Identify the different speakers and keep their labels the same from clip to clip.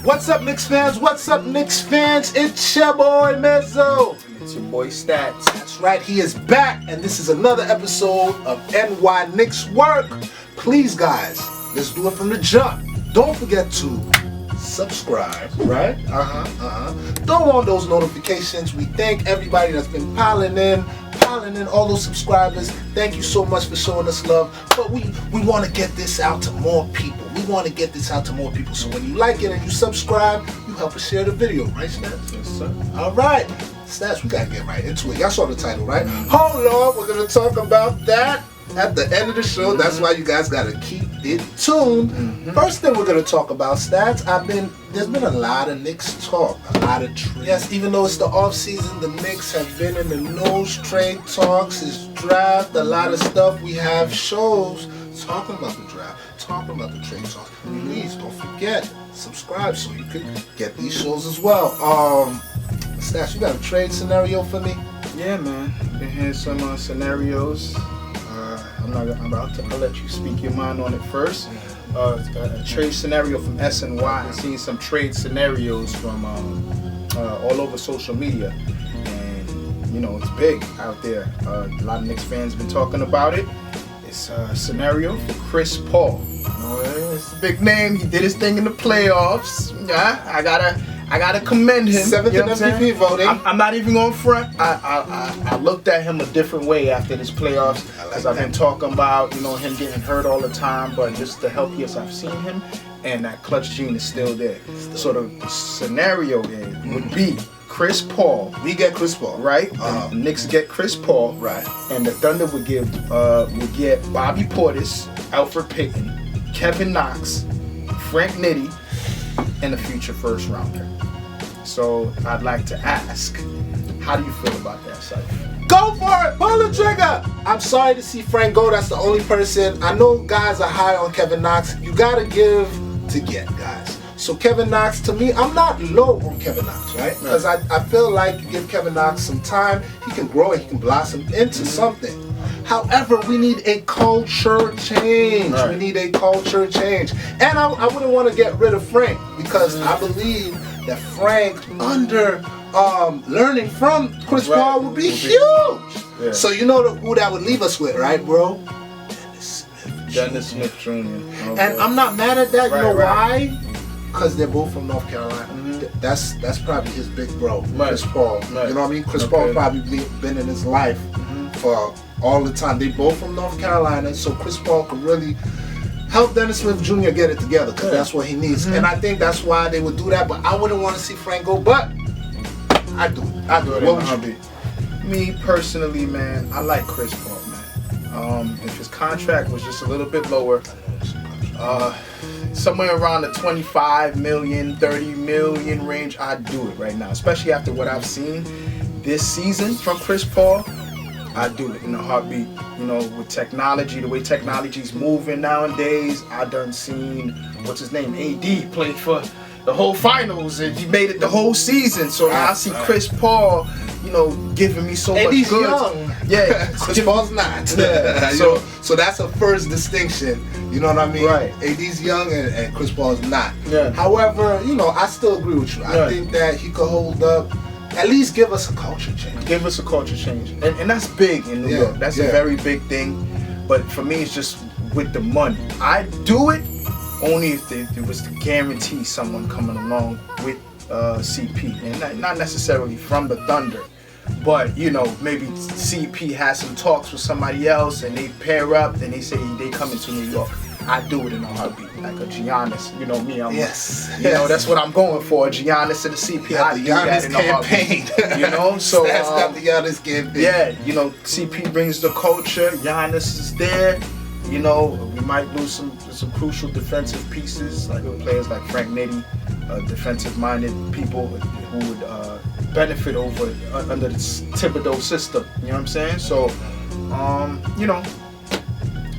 Speaker 1: What's up, Knicks fans? What's up, Knicks fans? It's your boy Mezzo.
Speaker 2: It's your boy Stats.
Speaker 1: That's right, he is back, and this is another episode of NY Knickswork. Please, guys, let's do it from the jump. Don't forget to subscribe, right? Throw on those notifications. We thank everybody that's been piling in, all those subscribers. Thank you so much for showing us love. But we want to get this out to more people. So when you like it and you subscribe, you help us share the video, right, Stats?
Speaker 2: Yes, sir.
Speaker 1: All right. Stats, we got to get right into it. Y'all saw the title, right? Hold on. We're going to talk about that at the end of the show. That's why you guys got to keep it tuned. First thing we're going to talk about, Stats, there's been a lot of Knicks talk, a lot of trades. Yes, even though it's the off season, the Knicks have been in the news, trade talks, it's draft, a lot of stuff. We have shows talking about the draft, talking about the trade talks. Please don't forget, subscribe so you can get these shows as well. Stats, you got a trade scenario for me?
Speaker 2: Yeah, man. Been hearing some scenarios. I'll let you speak your mind on it first. A trade scenario from SNY. I've seen some trade scenarios from all over social media, and you know it's big out there. A lot of Knicks fans been talking about it. It's a scenario for Chris Paul. It's a big name. He did his thing in the playoffs. Yeah, I gotta commend him.
Speaker 1: 7th in MVP voting.
Speaker 2: I'm not even going front. I looked at him a different way after this playoffs because I've been talking about him getting hurt all the time, but just the healthiest I've seen him, and that clutch gene is still there. So the scenario would be Chris Paul.
Speaker 1: We get Chris Paul,
Speaker 2: right? The Knicks get Chris Paul,
Speaker 1: right?
Speaker 2: And the Thunder would get Bobby Portis, Alfred Payton, Kevin Knox, Frank Nitti, and a future first rounder. So I'd like to ask, how do you feel about that, Cypher?
Speaker 1: Go for it! Pull the trigger! I'm sorry to see Frank go. That's the only person. I know guys are high on Kevin Knox. You gotta give to get, guys. So Kevin Knox, to me, I'm not low on Kevin Knox, right? Because I feel like you give Kevin Knox some time, he can grow and he can blossom into something. However, we need a culture change.
Speaker 2: Right.
Speaker 1: We need a culture change. And I wouldn't want to get rid of Frank because I believe that Frank, under learning from Chris Paul, would be huge. Yeah. So you know who that would leave us with, right, bro?
Speaker 2: Dennis Smith Jr.
Speaker 1: And I'm not mad at that. You know why? Because they're both from North Carolina. That's probably his big bro, Chris Paul. You know what I mean? Chris Paul probably been in his life for all the time. They both from North Carolina, so Chris Paul could really help Dennis Smith Jr. get it together because that's what he needs. And I think that's why they would do that. But I wouldn't want to see Frank go. But I do it. What would you do?
Speaker 2: Me personally, man, I like Chris Paul, man. If his contract was just a little bit lower, somewhere around the 25 million, 30 million range, I'd do it right now. Especially after what I've seen this season from Chris Paul, I'd do it in a heartbeat. With technology, the way technology's moving nowadays, I done seen, what's his name, AD play for the whole finals, and he made it the whole season. So now I see Chris Paul, giving me so much
Speaker 1: AD's
Speaker 2: good.
Speaker 1: young.
Speaker 2: Yeah,
Speaker 1: Chris Paul's not.
Speaker 2: Yeah.
Speaker 1: So that's a first distinction. You know what I mean?
Speaker 2: Right.
Speaker 1: AD's young and Chris Paul's not.
Speaker 2: Yeah.
Speaker 1: However, I still agree with you. I think that he could hold up. At least give us a culture change.
Speaker 2: Give us a culture change. And that's big in New York. That's a very big thing. But for me, it's just with the money. I'd do it only if there was to guarantee someone coming along with CP. And not necessarily from the Thunder. But, maybe CP has some talks with somebody else and they pair up and they say they come into New York. I do it in a heartbeat, like a Giannis. Me, I'm that's what I'm going for. A Giannis and a CP.
Speaker 1: I do that in a campaign.
Speaker 2: So
Speaker 1: that's got the Giannis campaign.
Speaker 2: Yeah, CP brings the culture. Giannis is there. We might lose some crucial defensive pieces, like players like Frank Nitti, defensive-minded people who would benefit under the Thibodeau system. You know what I'm saying? So,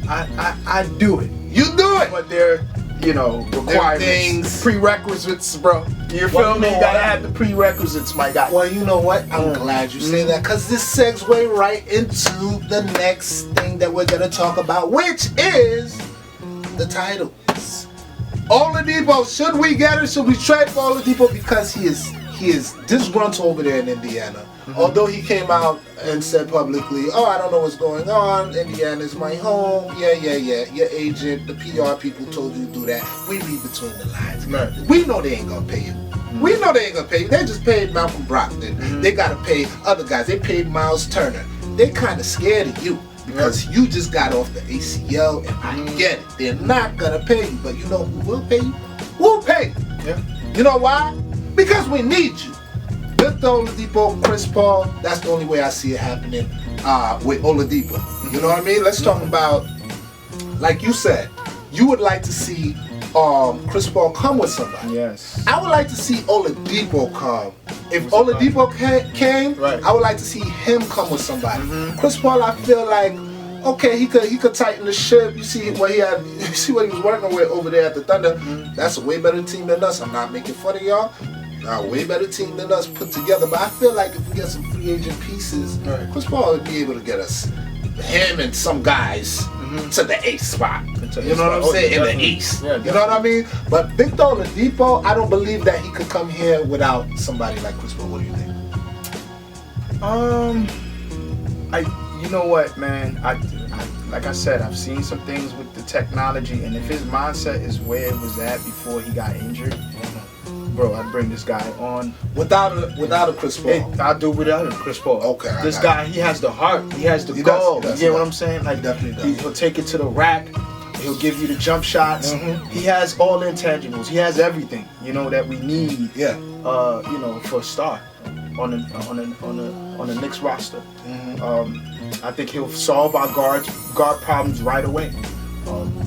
Speaker 2: I do it.
Speaker 1: You do it!
Speaker 2: But they're, requirements, prerequisites, bro. You feel me? You gotta have the prerequisites, my guy.
Speaker 1: Well, you know what? I'm glad you say that because this segues right into the next thing that we're gonna talk about, which is the titles. Oladipo, should we get it? Should we trade for Oladipo? Because he is disgruntled over there in Indiana. Although he came out and said publicly, "Oh, I don't know what's going on. Indiana's my home." Yeah. Your agent, the PR people told you to do that. We read between the lines.
Speaker 2: Right.
Speaker 1: We know they ain't gonna pay you. We know they ain't gonna pay you. They just paid Malcolm Brogdon. They gotta pay other guys. They paid Miles Turner. They kind of scared of you because you just got off the ACL, and I get it. They're not gonna pay you, but you know who will pay you? We'll pay you.
Speaker 2: Yeah.
Speaker 1: You know why? Because we need you. Victor Oladipo, Chris Paul, that's the only way I see it happening with Oladipo. You know what I mean? Let's talk about, like you said, you would like to see Chris Paul come with somebody.
Speaker 2: Yes.
Speaker 1: I would like to see Oladipo come. If Oladipo came,
Speaker 2: right,
Speaker 1: I would like to see him come with somebody. Chris Paul, I feel like, okay, he could tighten the ship. You see what he had. You see what he was working with over there at the Thunder. That's a way better team than us. I'm not making fun of y'all. A way better team than us put together. But I feel like if we get some free agent pieces, Chris Paul would be able to get us him and some guys to the ace spot. You know what I'm saying? In the East.
Speaker 2: Yeah,
Speaker 1: you know what I mean? But Victor Oladipo, I don't believe that he could come here without somebody like Chris Paul. What do you think?
Speaker 2: You know what, man? I like I said, I've seen some things with the technology, and if his mindset is where it was at before he got injured, bro, I'd bring this guy on.
Speaker 1: Without a Chris Paul.
Speaker 2: I'll do without a Chris Paul.
Speaker 1: Okay.
Speaker 2: This guy, he has the heart. He has the goal. You get what I'm saying? Like,
Speaker 1: he definitely does.
Speaker 2: He'll take it to the rack. He'll give you the jump shots. He has all the intangibles. He has everything, you know, that we need.
Speaker 1: Yeah.
Speaker 2: You know, for a start on the Knicks roster. I think he'll solve our guard problems right away.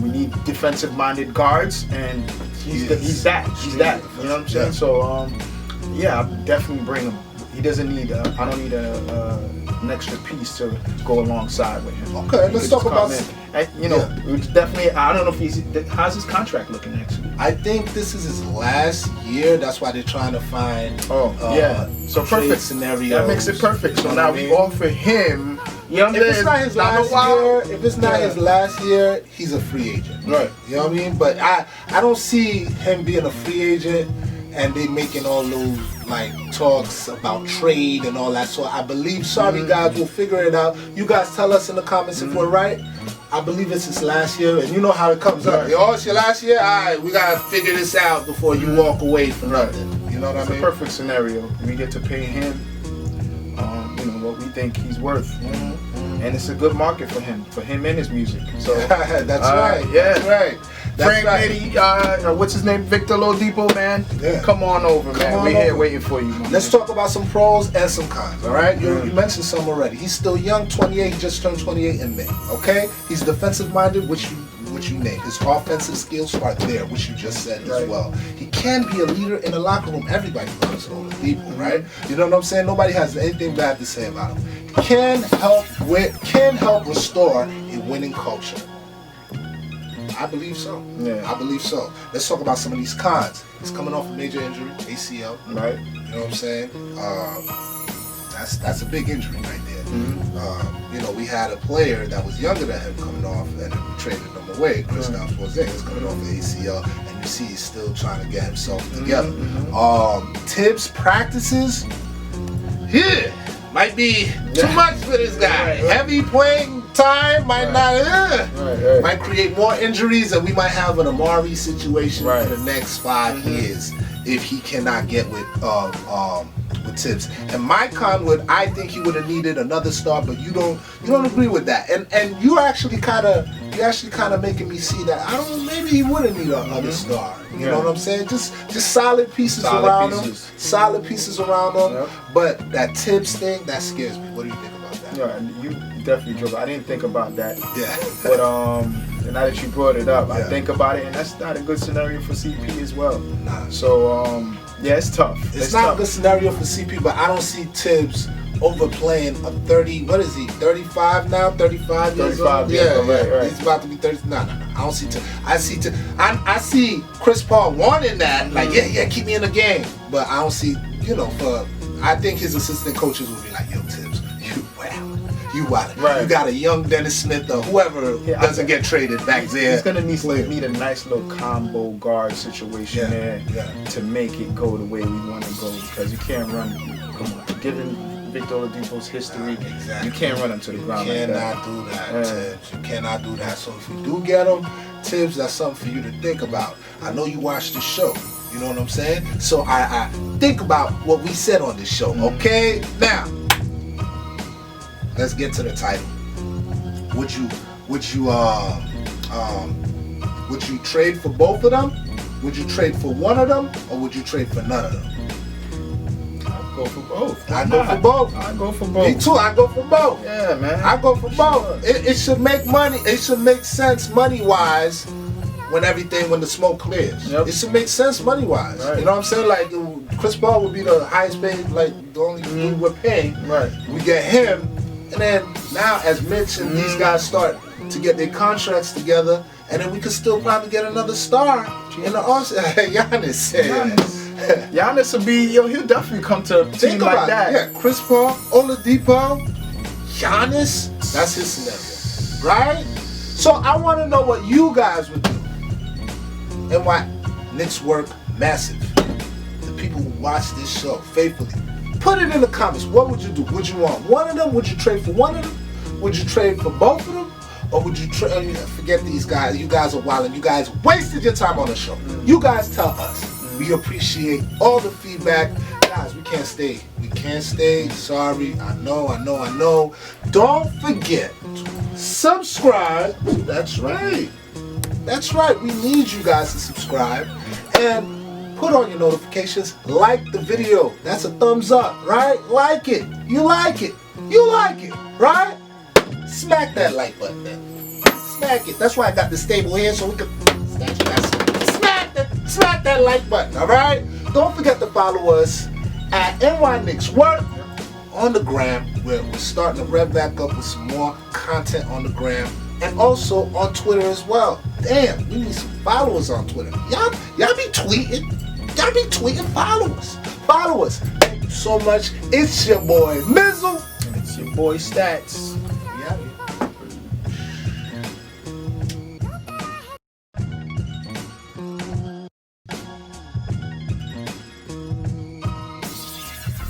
Speaker 2: We need defensive-minded guards, and he's that. You know what I'm saying?
Speaker 1: Yeah.
Speaker 2: So, yeah, I'll definitely bring him. He doesn't need. I don't need an extra piece to go alongside with him.
Speaker 1: Okay, let's talk about.
Speaker 2: You know, definitely. I don't know if how's his contract looking actually.
Speaker 1: I think this is his last year. That's why they're trying to find.
Speaker 2: So perfect
Speaker 1: scenario.
Speaker 2: That makes it perfect. So now we offer him. You know,
Speaker 1: if it's not his last year, he's a free agent.
Speaker 2: Right.
Speaker 1: You know what I mean? But I don't see him being a free agent and they making all those like talks about trade and all that. So I believe, sorry guys, we'll figure it out. You guys tell us in the comments if we're right. I believe it's his last year, and you know how it comes up. Oh, it's your last year? All right, we gotta figure this out before you walk away from nothing. You know what I mean?
Speaker 2: It's a perfect scenario. We get to pay him, you know, what we think he's worth, and it's a good market for him and his music. So
Speaker 1: that's right.
Speaker 2: Yeah,
Speaker 1: that's right.
Speaker 2: Frank Mitty, what's his name? Victor Oladipo, man. Yeah. Come on over, man. We're here waiting for you, man.
Speaker 1: Let's talk about some pros and some cons, all right? You mentioned some already. He's still young, 28. He just turned 28 in May, okay? He's defensive-minded, which you named. His offensive skills are there, which you just said as well. He can be a leader in the locker room. Everybody loves Oladipo, right? You know what I'm saying? Nobody has anything bad to say about him. Can help restore a winning culture. I believe so.
Speaker 2: Yeah.
Speaker 1: I believe so. Let's talk about some of these cons. He's coming off a major injury, ACL.
Speaker 2: Right.
Speaker 1: You know what I'm saying? That's a big injury right there. You know, we had a player that was younger than him coming off, and we traded him away. Kristaps Porzingis coming off the ACL, and you see he's still trying to get himself together. Tibbs practices, might be too much for this guy. Heavy playing time might might create more injuries, and we might have an Amari situation for the next 5 years if he cannot get with Tibbs. And my con I think he would have needed another star, but you don't agree with that. And you're actually kind of making me see that maybe he wouldn't need another star. You know what I'm saying? Just solid pieces around him. Solid pieces around him. But that Tibbs thing, that scares me. What do you think about that?
Speaker 2: Yeah, you definitely drove. I didn't think about that.
Speaker 1: Yeah.
Speaker 2: But now that you brought it up, I think about it, and that's not a good scenario for CP as well.
Speaker 1: Nah.
Speaker 2: So yeah, it's tough.
Speaker 1: It's not a good scenario for CP, but I don't see Tibbs overplaying a 30. What is he? 35 now? 35 years old. Yeah, right. He's about to be 30. No. I don't see Tibbs. I see Chris Paul wanting that. Like, keep me in the game. But I don't see. I think his assistant coaches will be like, yo, Tibbs, you wildin'.
Speaker 2: Right.
Speaker 1: You got a young Dennis Smith or whoever doesn't get traded back there.
Speaker 2: He's gonna need a nice little combo guard situation there to make it go the way we want to go, because you can't run. Come on, given Victor Oladipo's history, you can't run him to the ground.
Speaker 1: You cannot do that, Tibbs. You cannot do that. So if you do get him, Tibbs, that's something for you to think about. I know you watched the show. You know what I'm saying? So I think about what we said on this show. Okay, now let's get to the title. Would you trade for both of them? Would you trade for one of them, or would you trade for none of them?
Speaker 2: I'd go for both.
Speaker 1: I go for both.
Speaker 2: I go for both.
Speaker 1: Me too. I go for both.
Speaker 2: Yeah, man.
Speaker 1: I go for both. It should make money. It should make sense money-wise when the smoke clears.
Speaker 2: Yep.
Speaker 1: It should make sense money-wise.
Speaker 2: Right.
Speaker 1: You know what I'm saying? Like, Chris Paul would be the highest paid, like, the only dude we're paying.
Speaker 2: Right.
Speaker 1: We get him, and then now as Mitch and these guys start to get their contracts together, and then we could still probably get another star in the offseason. Giannis said.
Speaker 2: Giannis will be, he'll definitely come to a team like that.
Speaker 1: Yeah, Chris Paul, Oladipo, Giannis, that's his scenario, right? So I want to know what you guys would do, and why Knickswork massive. The people who watch this show faithfully, put it in the comments. What would you do? Would you want one of them? Would you trade for one of them? Would you trade for both of them? Or would you forget these guys? You guys are wild, and you guys wasted your time on the show. You guys tell us. We appreciate all the feedback. Guys, we can't stay. We can't stay. Sorry. I know. Don't forget to subscribe. That's right. We need you guys to subscribe. And put on your notifications. Like the video. That's a thumbs up, right? Like it. You like it. Right? Smack that like button then. Smack it. That's why I got the stable here, so we can smack that like button, alright? Don't forget to follow us at Knickswork on the gram. We're starting to rev back up with some more content on the gram, and also on Twitter as well. Damn, we need some followers on Twitter. Y'all be tweeting. Follow us. Thank you so much. It's your boy Mizzle.
Speaker 2: It's your boy Stats.